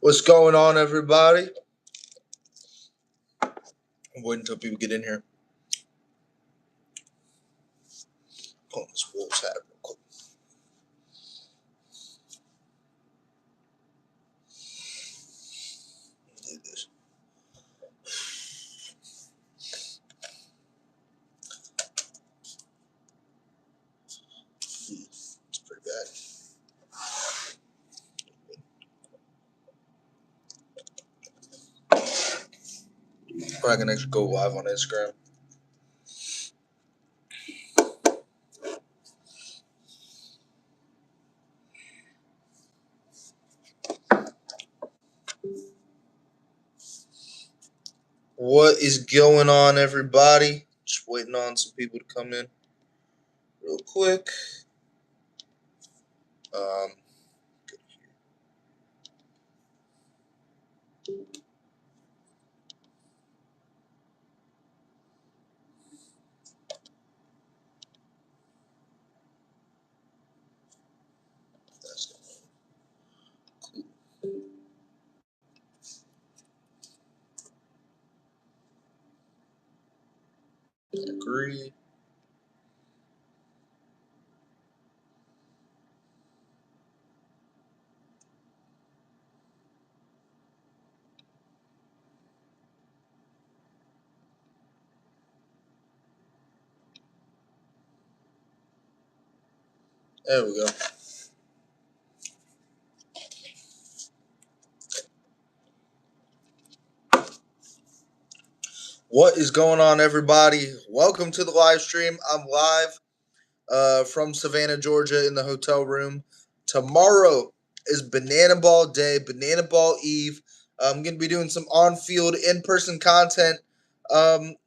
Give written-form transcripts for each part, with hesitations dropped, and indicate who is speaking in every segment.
Speaker 1: What's going on, everybody? I'm waiting until people get in here. Pull this Wolves hat real quick. Do this. It's pretty bad. Probably gonna actually go live on Instagram. What is going on, everybody? Just waiting on some people to come in real quick. Um, that's cool. Agree. There we go. What is going on, everybody? Welcome to the live stream. I'm live from Savannah, Georgia, in the hotel room. Tomorrow is Banana Ball Day, Banana Ball Eve. I'm going to be doing some on-field, in-person content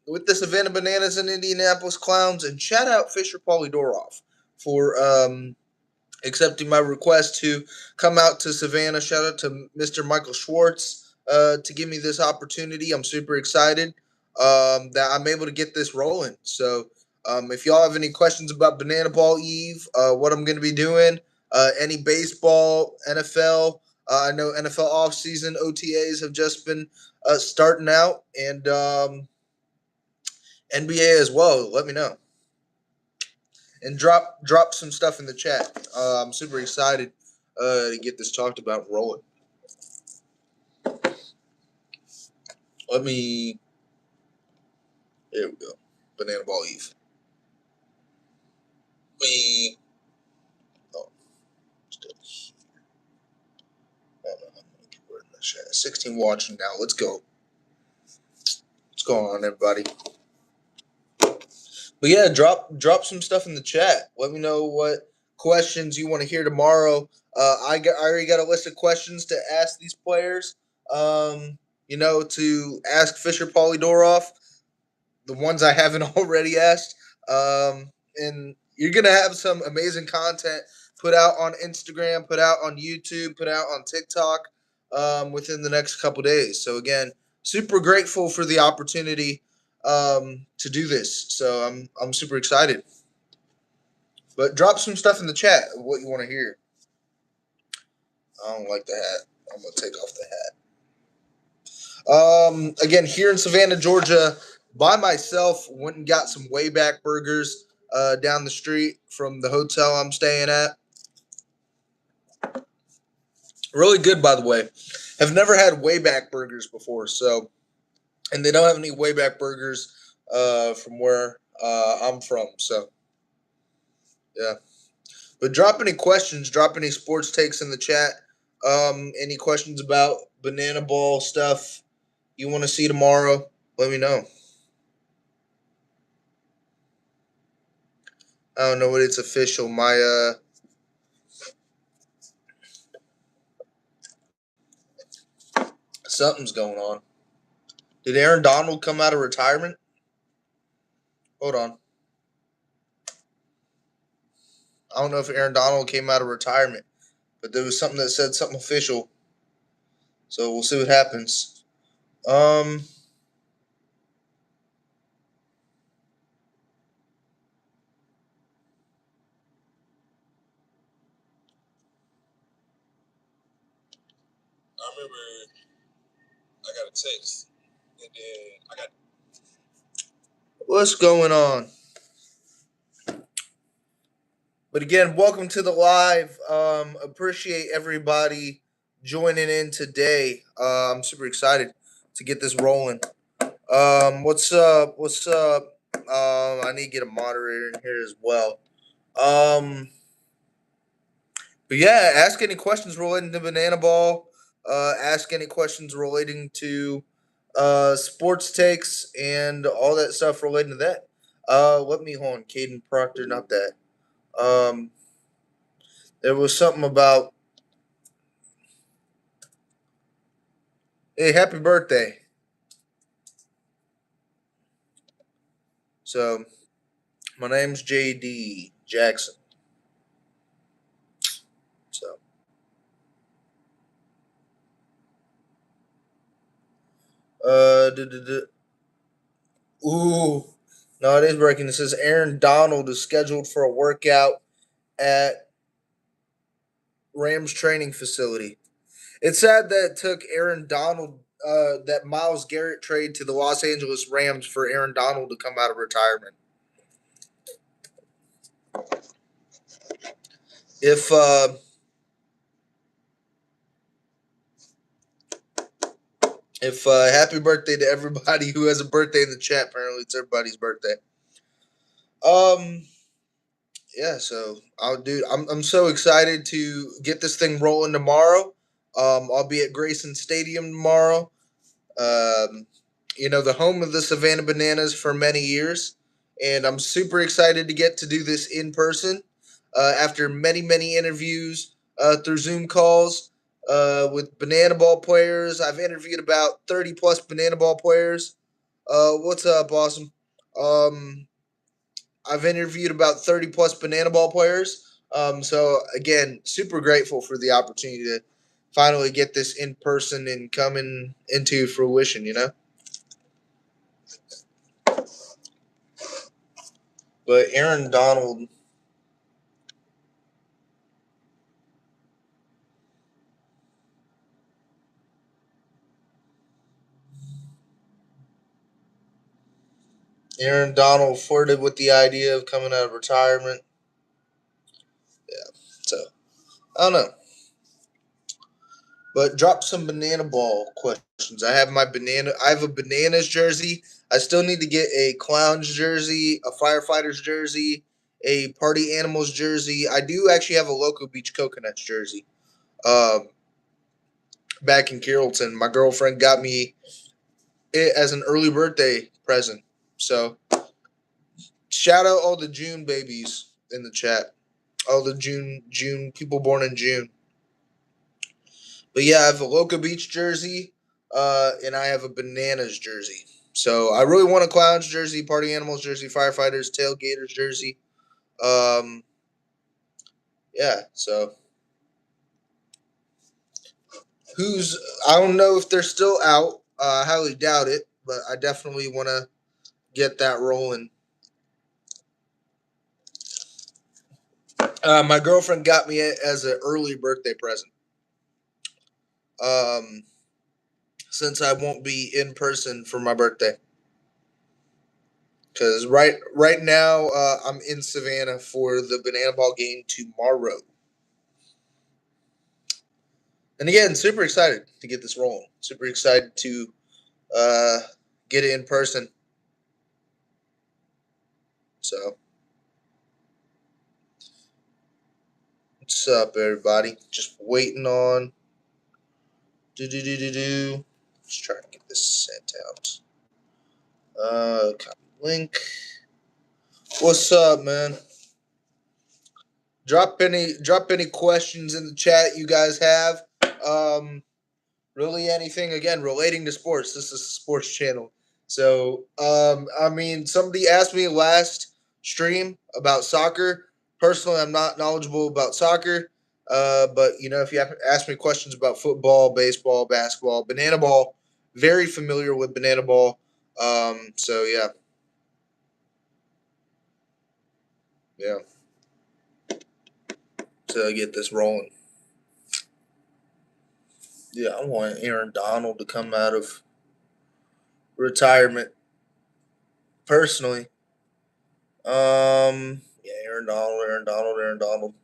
Speaker 1: with the Savannah Bananas and Indianapolis Clowns. And shout out Fisher Polydoroff for accepting my request to come out to Savannah. Shout out to Mr. Michael Schwartz to give me this opportunity. I'm super excited that I'm able to get this rolling. So if y'all have any questions about Banana Ball Eve, what I'm going to be doing, any baseball, NFL, I know NFL offseason OTAs have just been starting out, and NBA as well. Let me know. And drop some stuff in the chat. I'm super excited to get this talked about and rolling. Let me. There we go. Banana Ball Eve. We. Oh, still here. I don't know how many people are in the chat. 16 watching now. Let's go. What's going on, everybody? But yeah, drop some stuff in the chat. Let me know what questions you want to hear tomorrow. I already got a list of questions to ask these players. To ask Fisher Polydoroff, the ones I haven't already asked. And you're gonna have some amazing content put out on Instagram, put out on YouTube, put out on TikTok within the next couple days. So again, super grateful for the opportunity to do this. So I'm super excited. But drop some stuff in the chat of what you want to hear. I don't like the hat. I'm gonna take off the hat. Again, here in Savannah, Georgia, by myself, went and got some Wayback Burgers down the street from the hotel I'm staying at. Really good, by the way. Have never had Wayback Burgers before, and they don't have any Wayback Burgers from where I'm from. So, yeah. But drop any questions, drop any sports takes in the chat. Any questions about Banana Ball stuff you want to see tomorrow? Let me know. I don't know what it's official. Something's going on. Did Aaron Donald come out of retirement? Hold on. I don't know if Aaron Donald came out of retirement, but there was something that said something official. So we'll see what happens. Um, What's going on? But again, welcome to the live. Appreciate everybody joining in today. I'm super excited to get this rolling. What's up? What's up? I need to get a moderator in here as well. But yeah, ask any questions relating to Banana Ball. Ask any questions relating to sports takes and all that stuff relating to that. Let me hold on. Caden Proctor, not that. Um, there was something about, hey, happy birthday. So, my name's JD Jackson. So, duh, duh, duh. Ooh, no, it is breaking. It says Aaron Donald is scheduled for a workout at Rams training facility. It's sad that it took Aaron Donald, that Myles Garrett trade to the Los Angeles Rams for Aaron Donald to come out of retirement. If happy birthday to everybody who has a birthday in the chat. Apparently, it's everybody's birthday. Um, yeah. So I'm so excited to get this thing rolling tomorrow. I'll be at Grayson Stadium tomorrow. Um, the home of the Savannah Bananas for many years. And I'm super excited to get to do this in person after many, many interviews through Zoom calls with Banana Ball players. I've interviewed about 30 plus Banana Ball players. What's up, awesome? Um, I've interviewed about 30 plus Banana Ball players. So, again, super grateful for the opportunity to finally get this in person and coming into fruition. But Aaron Donald flirted with the idea of coming out of retirement. Yeah, so I don't know. But drop some banana ball questions. I have a bananas jersey. I still need to get a clowns jersey, a firefighters jersey, a party animals jersey. I do actually have a Loco Beach Coconuts jersey. Um, Back in Carrollton, my girlfriend got me it as an early birthday present. So shout out all the June babies in the chat. All the June people born in June. But yeah, I have a Loca Beach jersey, and I have a Bananas jersey. So I really want a Clowns jersey, Party Animals jersey, Firefighters, Tailgaters jersey. Um, yeah. So who's I don't know if they're still out. I highly doubt it, but I definitely want to get that rolling. My girlfriend got me it as an early birthday present. Um, since I won't be in person for my birthday. Because right now I'm in Savannah for the Banana Ball game tomorrow, and again, super excited to get this rolling. Super excited to uh, get it in person. So, what's up, everybody? Just waiting on do. Just trying to get this sent out. Copy link. What's up, man? Drop any questions in the chat you guys have. Really anything again relating to sports. This is a sports channel. So somebody asked me last stream about soccer. Personally, I'm not knowledgeable about soccer. But if you have to ask me questions about football, baseball, basketball, banana ball, very familiar with banana ball. So yeah. Yeah. To get this rolling. Yeah, I want Aaron Donald to come out of retirement personally. Yeah, Aaron Donald, Aaron Donald, Aaron Donald.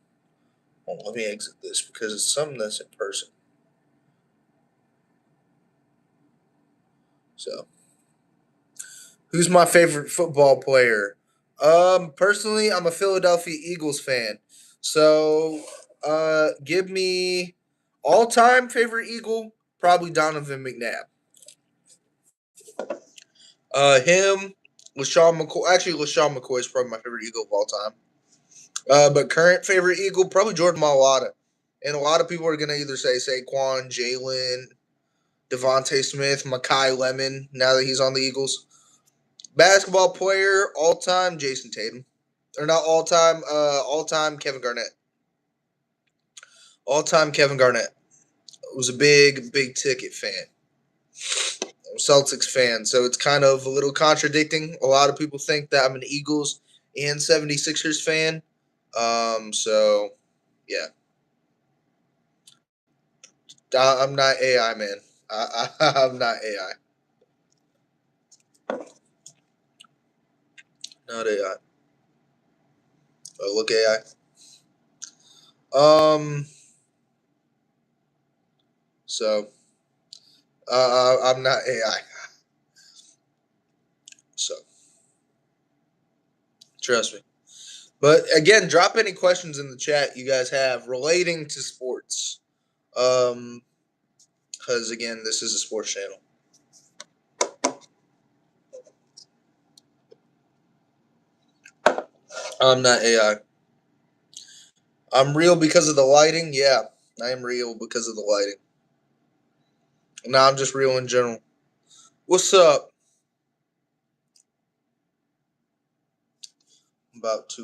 Speaker 1: Well, let me exit this because it's something that's in person. So, who's my favorite football player? Personally, I'm a Philadelphia Eagles fan. So, give me all-time favorite Eagle, probably Donovan McNabb. Him, LaShawn McCoy. Actually, LaShawn McCoy is probably my favorite Eagle of all time. But current favorite Eagle, probably Jordan Mailata. And a lot of people are gonna either say Saquon, Jalen, Devontae Smith, Makai Lemon. Now that he's on the Eagles, basketball player all time, Jason Tatum, or not all time, all time Kevin Garnett. All time Kevin Garnett was a big ticket fan. Celtics fan, so it's kind of a little contradicting. A lot of people think that I'm an Eagles and 76ers fan. So yeah, I'm not AI man. I'm not AI. Not AI. Oh, look AI. Um. So I'm not AI. So trust me. But again, drop any questions in the chat you guys have relating to sports. Um, because again, this is a sports channel. I'm not AI. I'm real because of the lighting. Yeah, I am real because of the lighting. No, I'm just real in general. What's up? I'm about to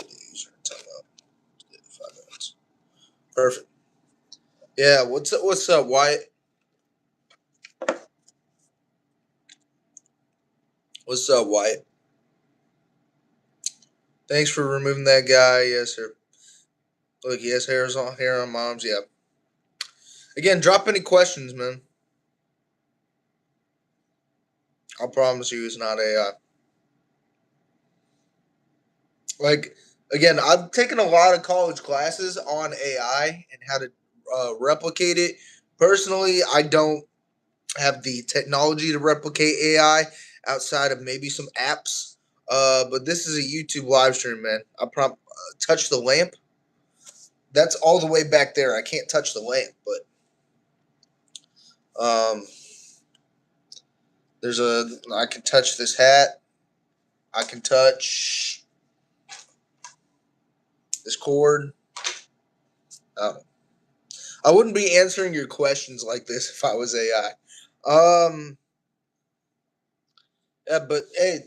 Speaker 1: user time out. 5 minutes. Perfect. Yeah. What's up? What's up, Wyatt? What's up, Wyatt? Thanks for removing that guy. Yes, sir. Look, he has hair on moms. Yeah. Again, drop any questions, man. I promise you, it's not AI. Like again, I've taken a lot of college classes on AI and how to replicate it. Personally, I don't have the technology to replicate AI outside of maybe some apps. But this is a YouTube live stream, man. Touch the lamp. That's all the way back there. I can't touch the lamp, but there's a. I can touch this hat. I can touch this cord. Um, I wouldn't be answering your questions like this if I was AI. Yeah, but hey,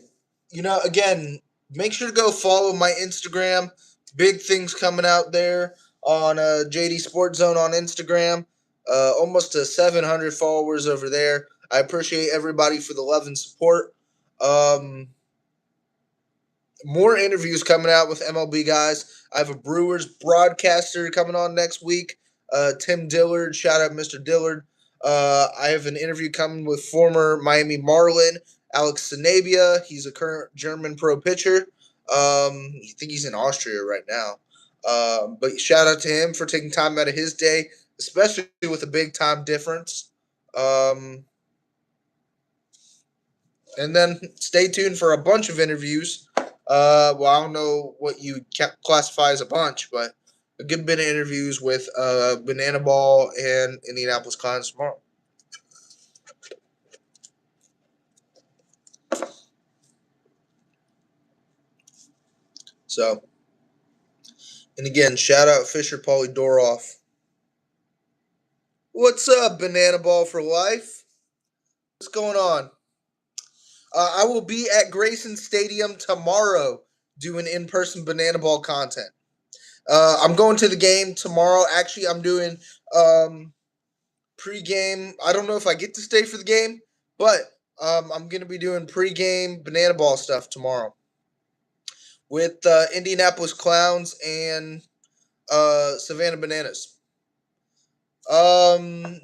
Speaker 1: again, make sure to go follow my Instagram. Big things coming out there on JD Sports Zone on Instagram. Almost to 700 followers over there. I appreciate everybody for the love and support. Um, More interviews coming out with MLB guys. I have a Brewers broadcaster coming on next week. Tim Dillard, shout out Mr. Dillard. I have an interview coming with former Miami Marlin Alex Sanabia. He's a current German pro pitcher. I think he's in Austria right now. But shout out to him for taking time out of his day, especially with a big time difference. Um, and then stay tuned for a bunch of interviews. Well, I don't know what you classify as a bunch, but a good bit of interviews with Banana Ball and Indianapolis Colts tomorrow. So, and again, shout out Fisher Polydoroff. What's up, Banana Ball for life? What's going on? I will be at Grayson Stadium tomorrow doing in-person Banana Ball content. I'm going to the game tomorrow. Actually, I'm doing pregame. I don't know if I get to stay for the game, but I'm going to be doing pregame Banana Ball stuff tomorrow. with Indianapolis Clowns and Savannah Bananas. Um,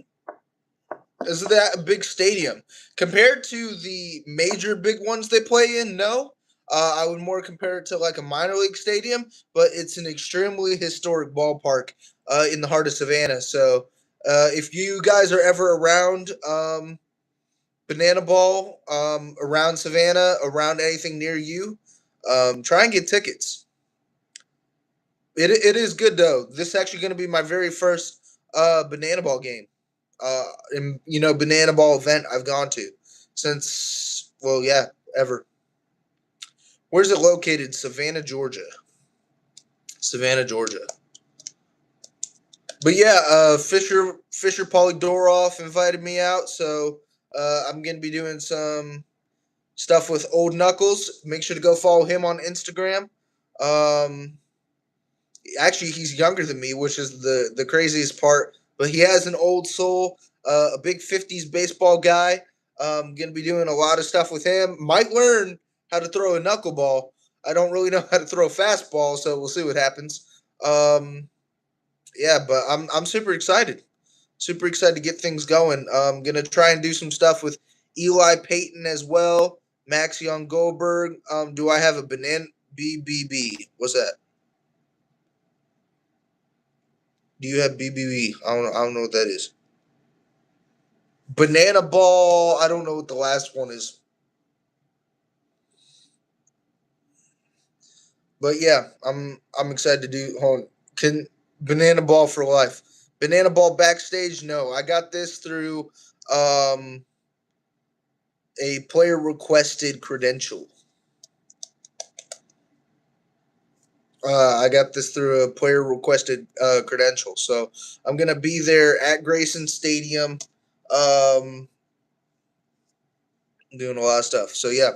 Speaker 1: is that a big stadium compared to the major big ones they play in? No, I would more compare it to like a minor league stadium, but it's an extremely historic ballpark in the heart of Savannah. So if you guys are ever around Banana Ball, around Savannah, around anything near you, try and get tickets. It is good though. This is actually going to be my very first Banana Ball game. And Banana Ball event I've gone to since, well, yeah, ever. Where's it located? Savannah, Georgia. Savannah, Georgia. But yeah, Fisher Polydoroff invited me out, so I'm gonna be doing some stuff with Old Knuckles. Make sure to go follow him on Instagram. Um, Actually, he's younger than me, which is the craziest part. But he has an old soul, a big '50s baseball guy. Gonna be doing a lot of stuff with him. Might learn how to throw a knuckleball. I don't really know how to throw a fastball, so we'll see what happens. Yeah, but I'm super excited. Super excited to get things going. I'm gonna try and do some stuff with Eli Payton as well. Max Young Goldberg. Do I have a banana BBB? What's that? Do you have BBB? I don't know what that is. Banana ball. I don't know what the last one is. But yeah, I'm excited to do. Hold on. Can banana ball for life? Banana ball backstage? No, I got this through um, a player requested credential. I got this through a player requested credential, so I'm gonna be there at Grayson Stadium, um, doing a lot of stuff. So yeah,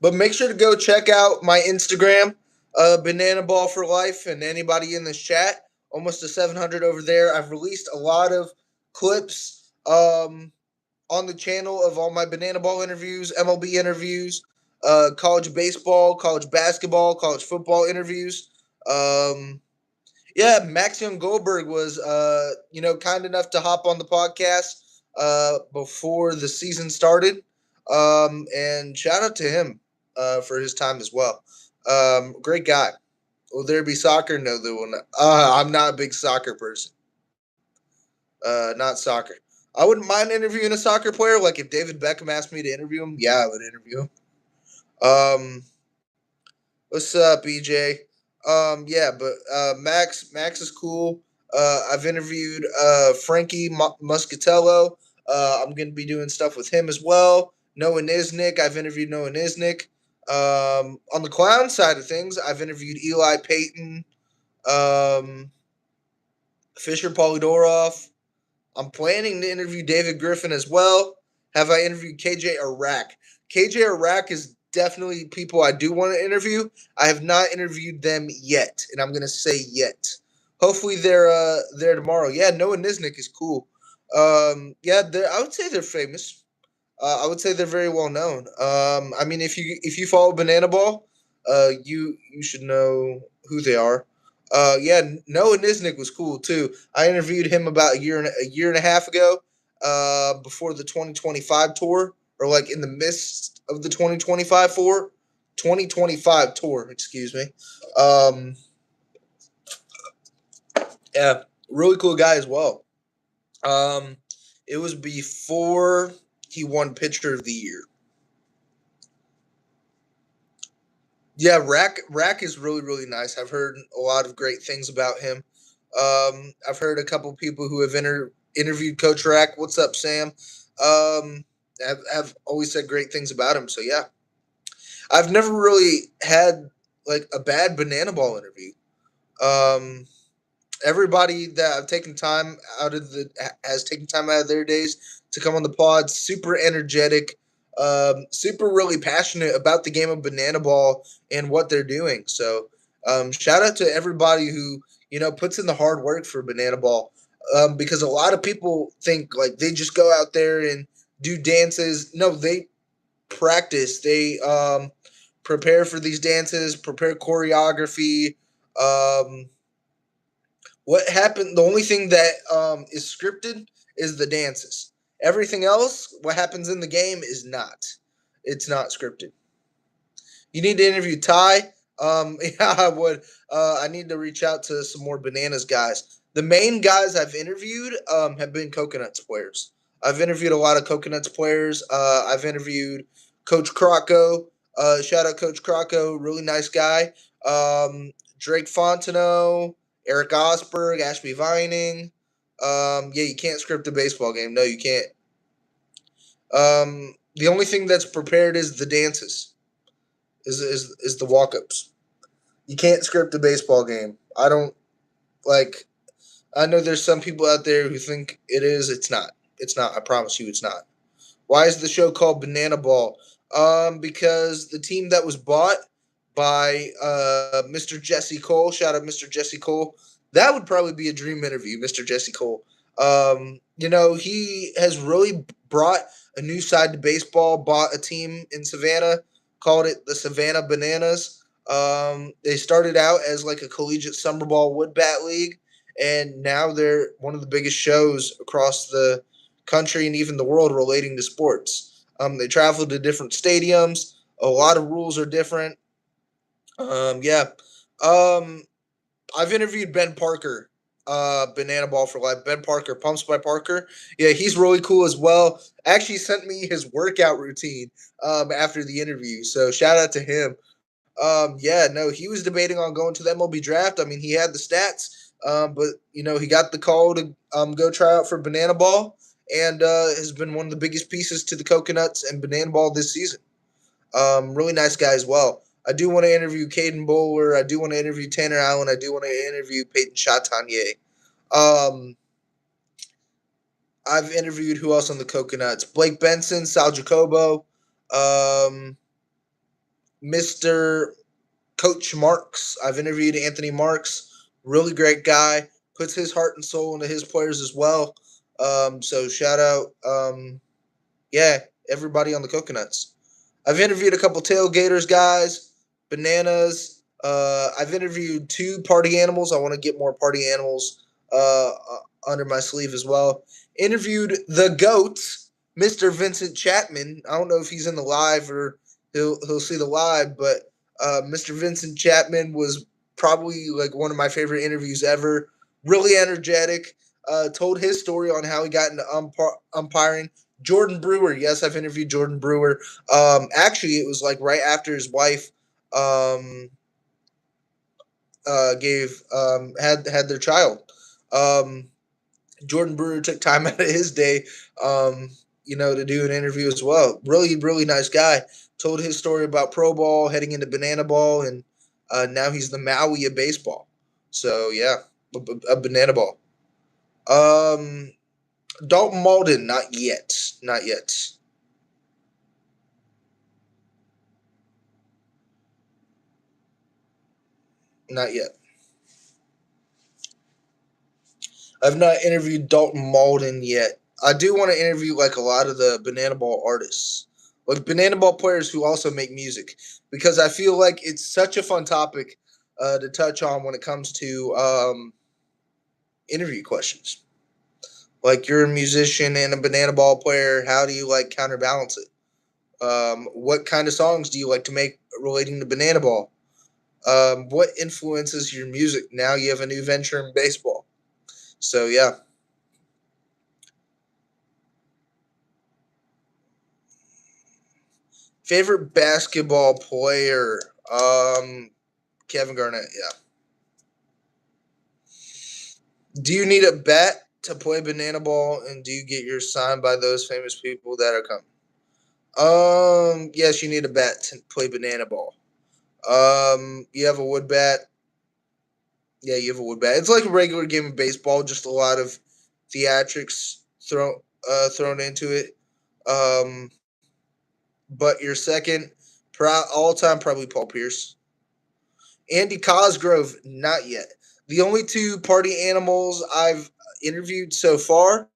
Speaker 1: but make sure to go check out my Instagram, Banana Ball for Life, and anybody in this chat. Almost to 700 over there. I've released a lot of clips on the channel of all my Banana Ball interviews, MLB interviews, college baseball, college basketball, college football interviews. Um, yeah, Max Young Goldberg was, kind enough to hop on the podcast before the season started. And shout out to him for his time as well. Great guy. Will there be soccer? No, there will not. I'm not a big soccer person. Not soccer. I wouldn't mind interviewing a soccer player. Like if David Beckham asked me to interview him, yeah, I would interview him. Um, what's up, EJ? Yeah, but Max is cool. I've interviewed Frankie Muscatello. I'm gonna be doing stuff with him as well. Noah Niznik. I've interviewed Noah Niznik. On the clown side of things, I've interviewed Eli Payton, um, Fisher Polydoroff. I'm planning to interview David Griffin as well. Have I interviewed KJ Iraq? KJ Iraq is definitely people I do want to interview. I have not interviewed them yet, and I'm gonna say yet. Hopefully they're there tomorrow. Yeah, Noah Niznik is cool. Yeah, I would say they're famous. I would say they're very well known. I mean, if you follow Banana Ball, you should know who they are. Yeah, Noah Niznik was cool too. I interviewed him about a year and a half ago, before the 2025 tour, or like in the midst of the 2025 tour. Excuse me. Um, yeah, really cool guy as well. Um, it was before he won Pitcher of the Year. Yeah, Rack is really really nice. I've heard a lot of great things about him. I've heard a couple people who have interviewed Coach Rack. What's up, Sam? Have always said great things about him. So yeah, I've never really had like a bad banana ball interview. Um, Everybody that I've taken time out of the has taken time out of their days to come on the pod. Super energetic, super really passionate about the game of banana ball and what they're doing. So, shout out to everybody who puts in the hard work for banana ball. Because a lot of people think like they just go out there and do dances. No, they practice. They prepare for these dances, prepare choreography. Um, what happened? The only thing that is scripted is the dances. Everything else, what happens in the game, is not. It's not scripted. You need to interview Ty. Yeah, I would. I need to reach out to some more bananas guys. The main guys I've interviewed have been Coconuts players. I've interviewed a lot of Coconuts players. I've interviewed Coach Crocco. Shout out Coach Crocco, really nice guy. Drake Fontenot, Eric Osberg, Ashby Vining. Yeah, you can't script a baseball game. No, you can't. The only thing that's prepared is the dances, is the walk ups. You can't script a baseball game. I don't like. I know there's some people out there who think it is. It's not. It's not. I promise you, it's not. Why is the show called Banana Ball? Because the team that was bought by Mr. Jesse Cole. Shout out Mr. Jesse Cole. That would probably be a dream interview, Mr. Jesse Cole. He has really brought a new side to baseball. Bought a team in Savannah, called it the Savannah Bananas. They started out as like a collegiate summer ball wood bat league, and now they're one of the biggest shows across the country and even the world relating to sports. They travel to different stadiums. A lot of rules are different. Yeah. Um, I've interviewed Ben Parker, Banana Ball for Life. Ben Parker, Pumps by Parker. Yeah, he's really cool as well. Actually, sent me his workout routine after the interview. So shout out to him. Yeah, no, he was debating on going to the MLB draft. I mean, he had the stats, but he got the call to go try out for Banana Ball, and has been one of the biggest pieces to the Coconuts and Banana Ball this season. Really nice guy as well. I do want to interview Caden Bowler. I do want to interview Tanner Allen. I do want to interview Peyton Chatanier. Um, I've interviewed who else on the Coconuts? Blake Benson, Sal Jacobo, um, Mr. Coach Marks. I've interviewed Anthony Marks. Really great guy. Puts his heart and soul into his players as well. So shout out, yeah, everybody on the Coconuts. I've interviewed a couple tailgaters guys, bananas. I've interviewed two party animals. I want to get more party animals under my sleeve as well. Interviewed the goat, Mr. Vincent Chapman. I don't know if he's in the live or he'll see the live, but Mr. Vincent Chapman was probably like one of my favorite interviews ever. Really energetic. Told his story on how he got into umpiring. Jordan Brewer, yes, I've interviewed Jordan Brewer. Actually, it was like right after his wife um, gave had their child. Um, Jordan Brewer took time out of his day, to do an interview as well. Really, really nice guy. Told his story about pro ball, heading into banana ball, and now he's the Maui of baseball. So yeah, a banana ball. Um, Dalton Malden, not yet, not yet, not yet. I've not interviewed Dalton Malden yet. I do want to interview like a lot of the Banana Ball artists, like Banana Ball players who also make music, because I feel like it's such a fun topic to touch on when it comes to interview questions. Like you're a musician and a Banana Ball player. How do you like counterbalance it? What kind of songs do you like to make relating to Banana Ball? What influences your music? Now you have a new venture in baseball. So yeah. Favorite basketball player? Kevin Garnett. Yeah. Do you need a bat to play banana ball, and do you get yours signed by those famous people that are coming? Yes, you need a bat to play banana ball. You have a wood bat. Yeah, you have a wood bat. It's like a regular game of baseball, just a lot of theatrics thrown into it. Um, but your second, all time, probably Paul Pierce. Andy Cosgrove, not yet. The only two party animals I've interviewed so far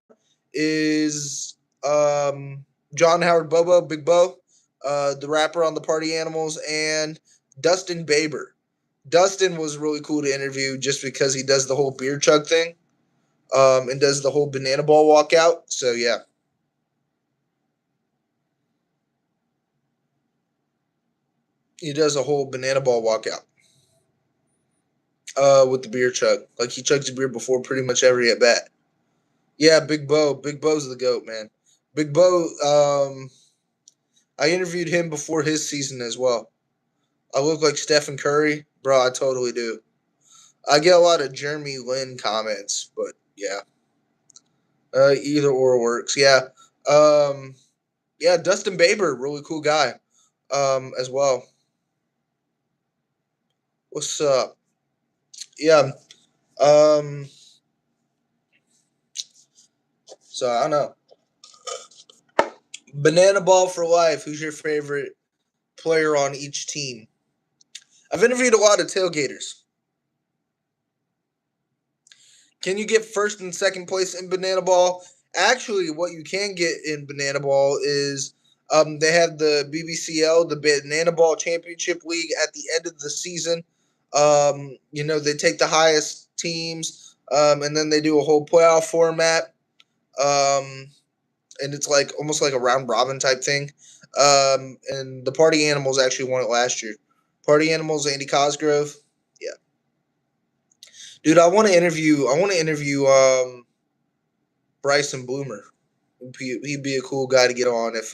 Speaker 1: is John Howard Bobo, Big Bo. the rapper on the Party Animals, and Dustin Baber. Dustin was really cool to interview just because he does the whole beer chug thing, and does the whole banana ball walkout. So yeah, he does a whole banana ball walkout with the beer chug. Like he chugs a beer before pretty much every at bat. Yeah, Big Bo. Big Bo's the goat, man. Big Bo. I interviewed him before his season as well. I look like Stephen Curry, bro. I totally do. I get a lot of Jeremy Lin comments, but yeah, either or works. Yeah, um, yeah. Dustin Baber, really cool guy, as well. What's up? Yeah. Um, so I don't know. Banana Ball for life. Who's your favorite player on each team? I've interviewed a lot of tailgaters. Can you get first and second place in Banana Ball? Actually, what you can get in Banana Ball is they have the BBCL, the Banana Ball Championship League, at the end of the season. They take the highest teams, and then they do a whole playoff format. Um, and it's like almost like a round robin type thing. And the Party Animals actually won it last year. Party Animals, Andy Cosgrove. Yeah, dude, I want to interview. I want to interview Bryson Bloomer. He'd be a cool guy to get on. If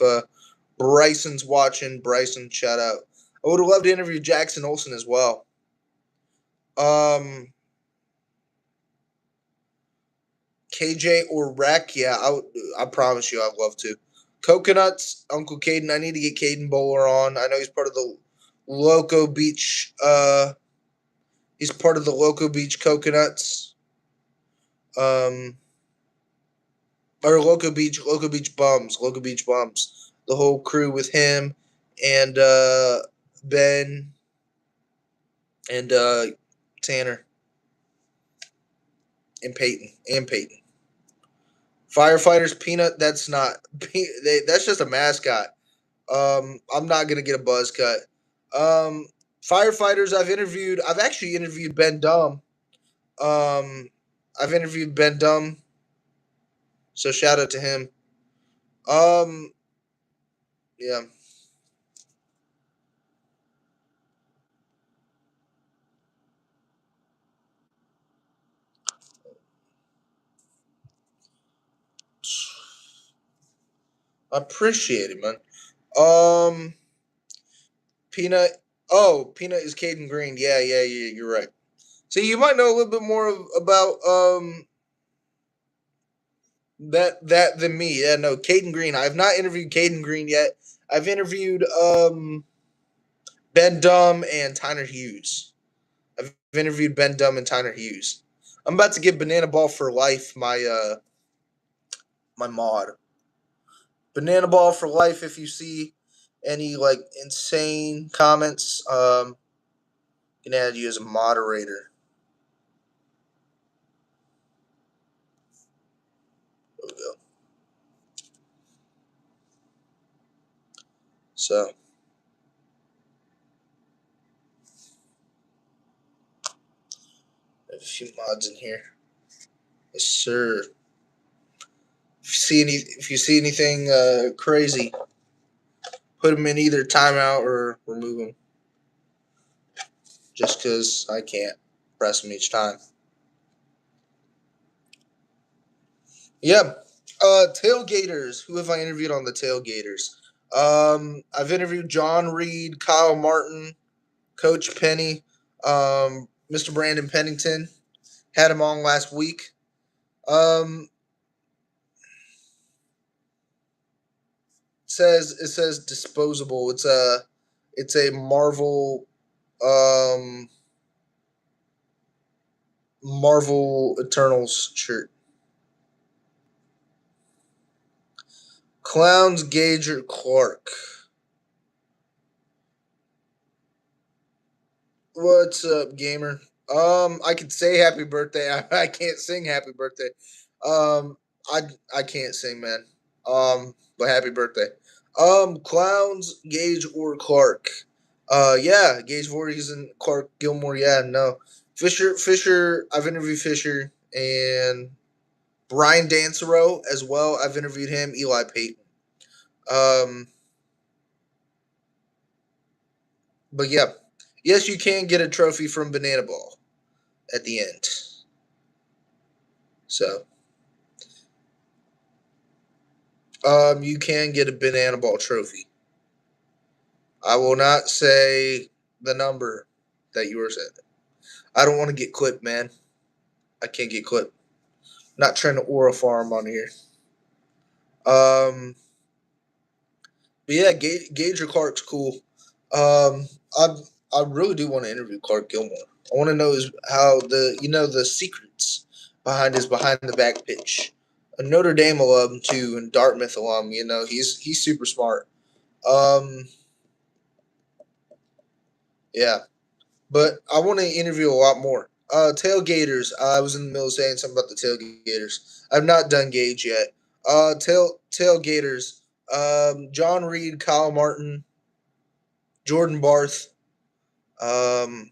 Speaker 1: Bryson's watching, Bryson, shout out. I would have loved to interview Jackson Olsen as well. Um, KJ or Rec, yeah, I promise you, I'd love to. Coconuts, Uncle Caden. I need to get Caden Bowler on. I know he's part of the Loco Beach. He's part of the Loco Beach Coconuts. Um, or Loco Beach Bums, Loco Beach Bums. The whole crew with him and Ben and Tanner and Peyton. Firefighters Peanut. That's not. That's just a mascot. I'm not gonna get a buzz cut. Um, Firefighters. I've actually interviewed Ben Dumb. Um, I've interviewed Ben Dumb. So shout out to him. Um, yeah. I appreciate it, man. Um, Peanut. Oh, Peanut is Caden Green. Yeah. You're right. See, you might know a little bit more about that than me. Yeah, no, Caden Green. I've not interviewed Caden Green yet. I've interviewed Ben Dumb and Tyner Hughes. I've interviewed Ben Dumb and Tyner Hughes. I'm about to give Banana Ball for Life my mod. Banana Ball for Life. If you see any like insane comments, can add you as a moderator. There we go. So a few mods in here. Yes, sir. If you see anything crazy, put them in either timeout or remove them. Just because I can't press them each time. Yep. Tailgaters. Who have I interviewed on the tailgaters? I've interviewed John Reed, Kyle Martin, Coach Penny, Mr. Brandon Pennington. Had him on last week. It says disposable. It's a Marvel Eternals shirt. Clowns Gager Clark. What's up, gamer? I can say happy birthday. I can't sing happy birthday. Um, I I can't sing, man. But happy birthday. Clowns, Gage or Clark. Yeah, Gage Voorhees and Clark Gilmore. Yeah, no. Fisher. I've interviewed Fisher and Brian Dancero as well. I've interviewed him. Eli Payton. Um, but yeah, yes, you can get a trophy from Banana Ball at the end. So, you can get a Banana Ball trophy. I will not say the number that you were saying. I don't want to get clipped, man. I can't get clipped. Not trying to aura farm on here. Um, but yeah, Gage or Clark's cool. Um, I I really do want to interview Clark Gilmore. I want to know how the secrets behind the back pitch. A Notre Dame alum too, and Dartmouth alum. He's super smart. Um, yeah, but I want to interview a lot more. Tailgaters. I was in the middle of saying something about the tailgaters. I've not done Gage yet. Tailgaters. John Reed, Kyle Martin, Jordan Barth, um,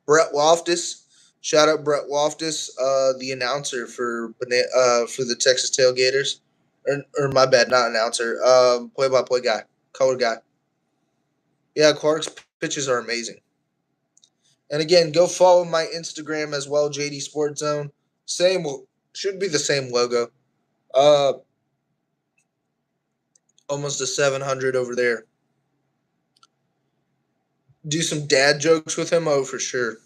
Speaker 1: Brett Loftus. Shout out Brett Loftus, the announcer for the Texas Tailgaters. Or my bad, not announcer. Play by play guy, color guy. Yeah, Clark's pitches are amazing. And again, go follow my Instagram as well, JD Sports Zone. Same should be the same logo. Uh, Almost a 700 over there. Do some dad jokes with him, oh for sure.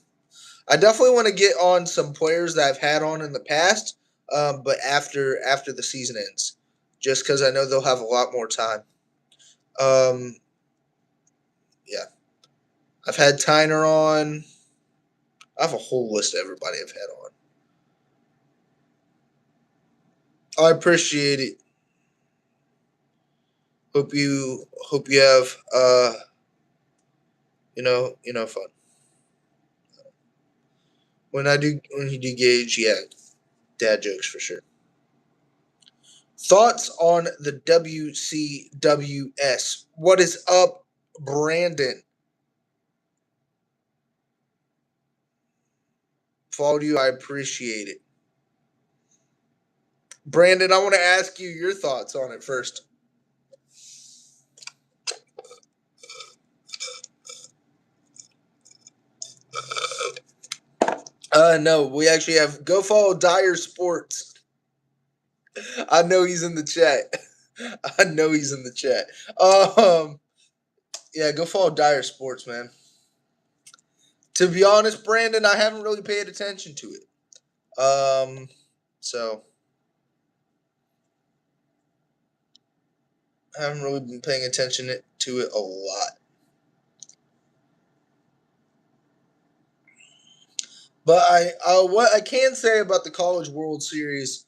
Speaker 1: I definitely want to get on some players that I've had on in the past, but after the season ends, just because I know they'll have a lot more time. Um, yeah, I've had Tyner on. I have a whole list of everybody I've had on. I appreciate it. Hope you have fun. When you do Gage, yeah, dad jokes for sure. Thoughts on the WCWS? What is up, Brandon? Followed you. I appreciate it. Brandon, I want to ask you your thoughts on it first. No, we actually have go follow Dyer Sports. I know he's in the chat. I know he's in the chat. Yeah, go follow Dyer Sports, man. To be honest, Brandon, I haven't really paid attention to it. So I haven't really been paying attention to it a lot. But what I can say about the College World Series,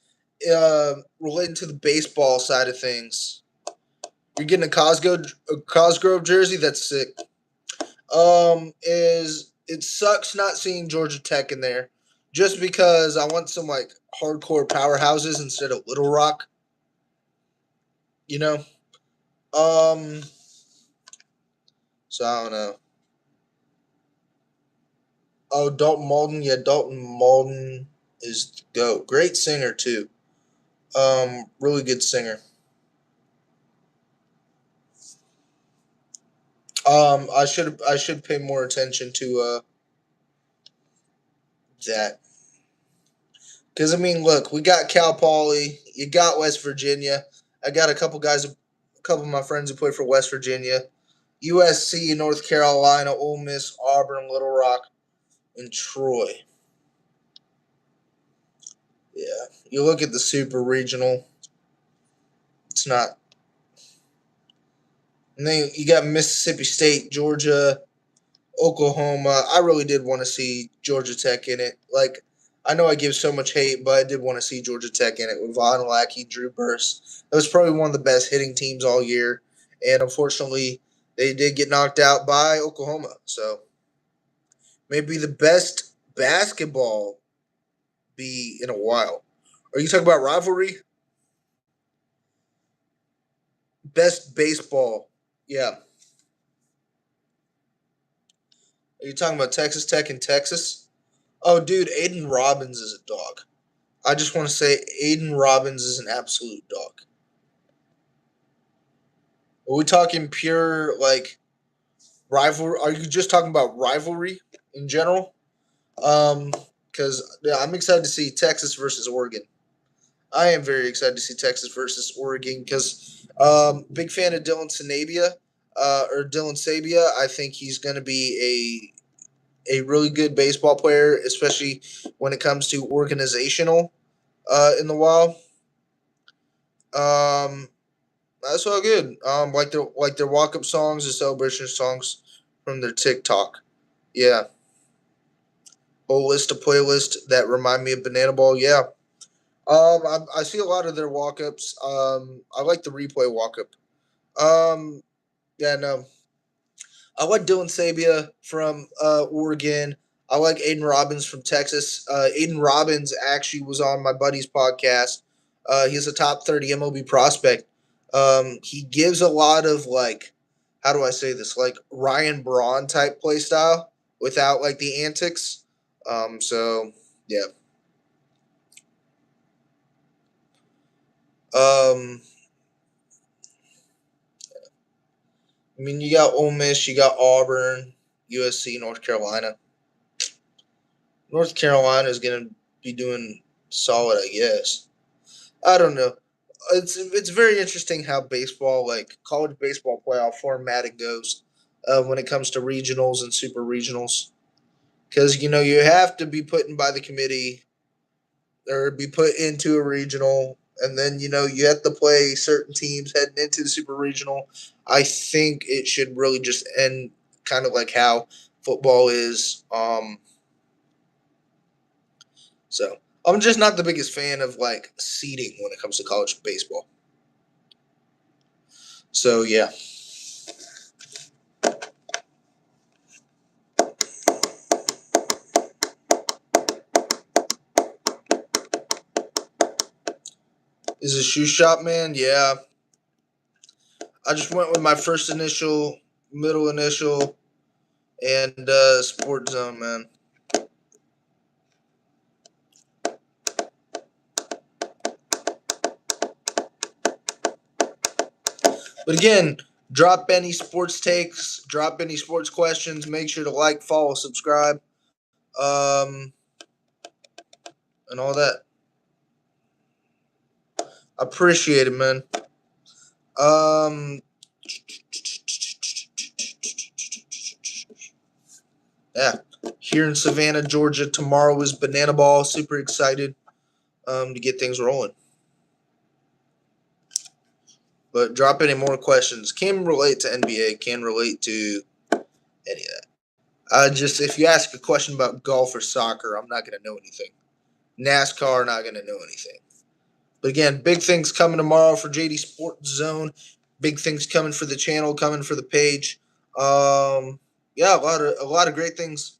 Speaker 1: relating to the baseball side of things, you're getting a Cosgrove jersey. That's sick. Is it sucks not seeing Georgia Tech in there, just because I want some like hardcore powerhouses instead of Little Rock. You know. Um. So I don't know. Oh, Dalton Malden. Yeah, Dalton Malden is the goat. Great singer too. Really good singer. I should pay more attention to that because I mean, look, we got Cal Poly, you got West Virginia. I got a couple of my friends who play for West Virginia, USC, North Carolina, Ole Miss, Auburn, Little Rock, and Troy. Yeah, you look at the super regional, it's not. And then you got Mississippi State, Georgia, Oklahoma. I really did want to see Georgia Tech in it. Like, I know I give so much hate, but I did want to see Georgia Tech in it with Von Lackey, Drew Burst. That was probably one of the best hitting teams all year. And unfortunately, they did get knocked out by Oklahoma. So maybe the best basketball be in a while. Are you talking about rivalry? Best baseball. Yeah. Are you talking about Texas Tech and Texas? Oh, dude, Aiden Robbins is a dog. I just want to say Aiden Robbins is an absolute dog. Are we talking pure like rivalry? Are you just talking about rivalry in general? Because yeah, I'm excited to see Texas versus Oregon. I am very excited to see Texas versus Oregon because big fan of Dylan Sabia, or Dylan Sabia. I think he's going to be a really good baseball player, especially when it comes to organizational in the wild. Um, that's all good. Like their walk up songs, the celebration songs from their TikTok. Yeah, whole list of playlists that remind me of Banana Ball. Yeah. I see a lot of their walk ups. I like the replay walk up. Um, yeah, no, I like Dylan Sabia from Oregon. I like Aiden Robbins from Texas. Aiden Robbins actually was on my buddy's podcast. He's a top 30 MLB prospect. He gives a lot of like, how do I say this? Like Ryan Braun type play style without like the antics. So yeah. Um, I mean, you got Ole Miss, you got Auburn, USC, North Carolina. North Carolina is going to be doing solid, I guess. I don't know. It's very interesting how baseball, like college baseball playoff formatting goes when it comes to regionals and super regionals. Because you have to be put in by the committee or be put into a regional, and then you have to play certain teams heading into the super regional. I think it should really just end kind of like how football is. So I'm just not the biggest fan of like seeding when it comes to college baseball. So yeah. Is a shoe shop, man? Yeah. I just went with my first initial, middle initial, and Sport Zone, man. But again, drop any sports takes, drop any sports questions. Make sure to like, follow, subscribe, um, and all that. Appreciate it, man. Um, yeah. Here in Savannah, Georgia, tomorrow is Banana Ball. Super excited to get things rolling. But drop any more questions. Can relate to NBA, can relate to any of that. Just if you ask a question about golf or soccer, I'm not going to know anything. NASCAR, not going to know anything. But again, big things coming tomorrow for JD Sports Zone. Big things coming for the channel, coming for the page. Yeah, a lot of great things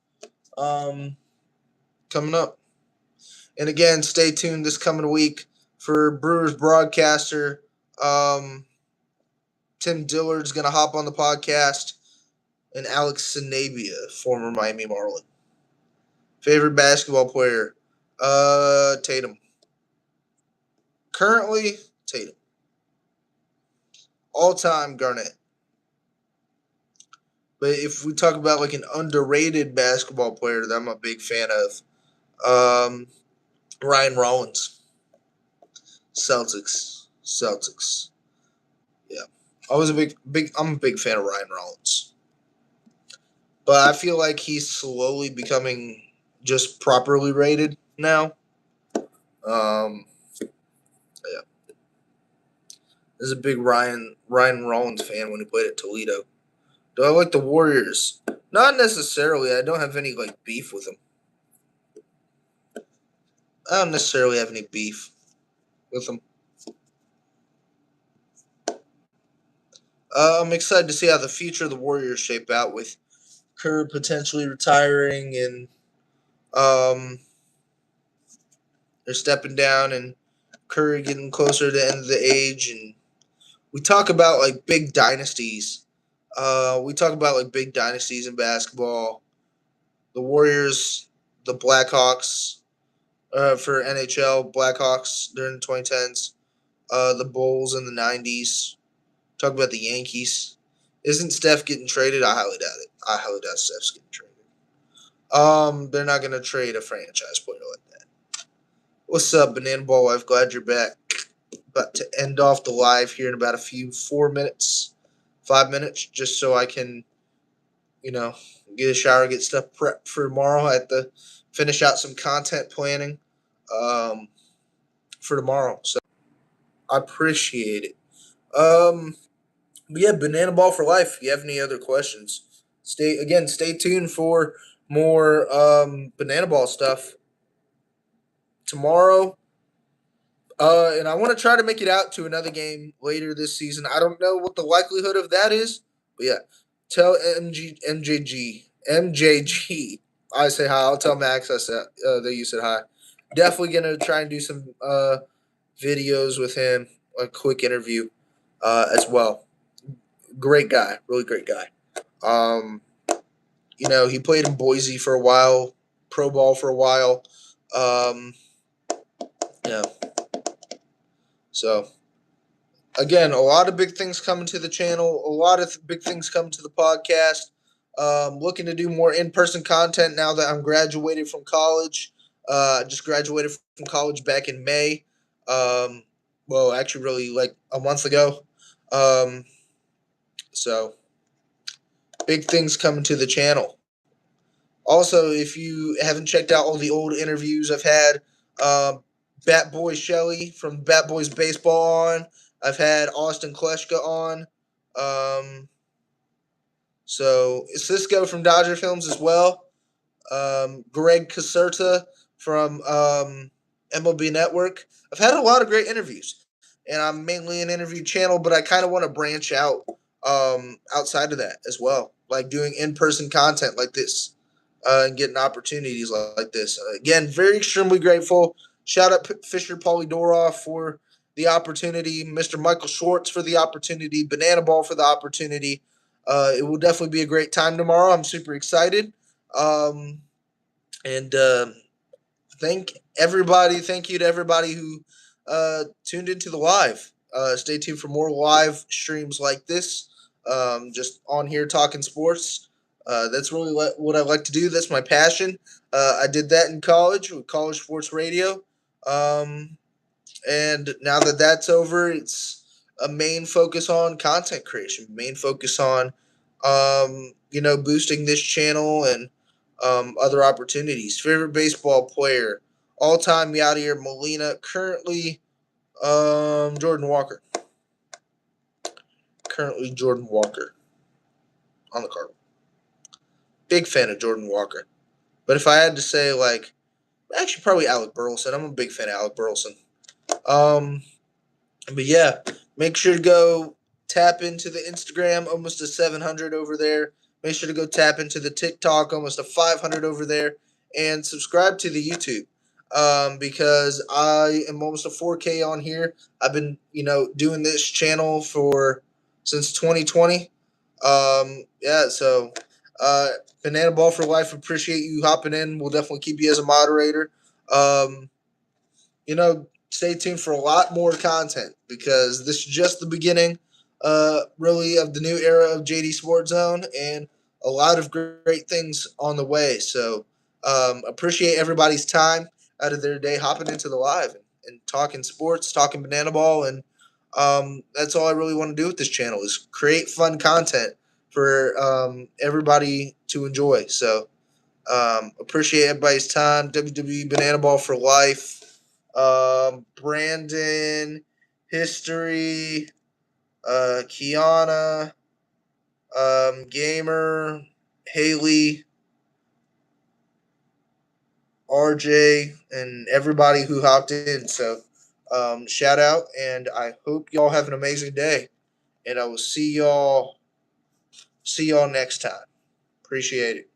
Speaker 1: coming up. And again, stay tuned this coming week for Brewers broadcaster. Tim Dillard's going to hop on the podcast, and Alex Sanabia, former Miami Marlin. Favorite basketball player? Tatum. Currently, Tatum. All time, Garnett. But if we talk about like an underrated basketball player that I'm a big fan of, Ryan Rollins, Celtics. Yeah, I was a big. I'm a big fan of Ryan Rollins, but I feel like he's slowly becoming just properly rated now. Um, yeah, I was a big Ryan Rollins fan when he played at Toledo. Do I like the Warriors? Not necessarily. I don't have any like beef with them. I don't necessarily have any beef with them. I'm excited to see how the future of the Warriors shape out with Kerr potentially retiring and um, they're stepping down and Curry getting closer to the end of the age and we talk about like big dynasties. We talk about like big dynasties in basketball. The Warriors, the Blackhawks, for NHL, Blackhawks during the 2010s. The Bulls in the 90s. Talk about the Yankees. Isn't Steph getting traded? I highly doubt it. I highly doubt Steph's getting traded. They're not gonna trade a franchise player like that. What's up, Banana Ball Life? Glad you're back. About to end off the live here in about 4 minutes, 5 minutes, just so I can, you know, get a shower, get stuff prepped for tomorrow. I have to finish out some content planning um, for tomorrow. So I appreciate it. But yeah, Banana Ball for life. If you have any other questions, stay tuned for more Banana Ball stuff tomorrow. And I want to try to make it out to another game later this season. I don't know what the likelihood of that is, but yeah, tell MJG. I say hi. I'll tell Max I said that you said hi. Definitely gonna try and do some videos with him, a quick interview as well. Great guy, really great guy. Um, he played in Boise for a while, pro ball for a while. Um, yeah, so again, a lot of big things coming to the channel. A lot of big things coming to the podcast. Looking to do more in-person content now that I'm graduated from college. Just graduated from college back in May. Well, actually, really like a month ago. Um, so big things coming to the channel. Also, if you haven't checked out all the old interviews I've had, Bat Boy Shelley from Bat Boys Baseball on. I've had Austin Kleschka on. So Cisco from Dodger Films as well. Greg Caserta from MLB Network. I've had a lot of great interviews, and I'm mainly an interview channel, but I kind of want to branch out outside of that as well, like doing in-person content like this and getting opportunities like this. Again, very extremely grateful. Shout out Fisher Polydorov for the opportunity, Mr. Michael Schwartz for the opportunity, Banana Ball for the opportunity. It will definitely be a great time tomorrow. I'm super excited. Um, and Thank you to everybody who tuned into the live. Stay tuned for more live streams like this. Just on here talking sports. That's really what I like to do. That's my passion. I did that in college with college sports radio. Um, and now that that's over, it's a main focus on content creation, main focus on, boosting this channel and other opportunities. Favorite baseball player, all time Yadier Molina, currently Jordan Walker. Currently Jordan Walker on the card. Big fan of Jordan Walker. But if I had to say, actually probably Alec Burleson. I'm a big fan of Alec Burleson. But yeah, make sure to go tap into the Instagram, almost a 700 over there. Make sure to go tap into the TikTok, almost a 500 over there, and subscribe to the YouTube because I am almost a 4K on here. I've been, doing this channel since 2020. Yeah, so uh, Banana Ball for Life, appreciate you hopping in. We'll definitely keep you as a moderator. Um, Stay tuned for a lot more content because this is just the beginning, really, of the new era of JD Sports Zone and a lot of great things on the way. So, appreciate everybody's time out of their day hopping into the live and talking sports, talking Banana Ball, and that's all I really want to do with this channel is create fun content for everybody to enjoy. So, appreciate everybody's time. WWE Banana Ball for life. Brandon, History, Kiana, Gamer, Haley, RJ, and everybody who hopped in. So, shout out, and I hope y'all have an amazing day. And I will see y'all next time. Appreciate it.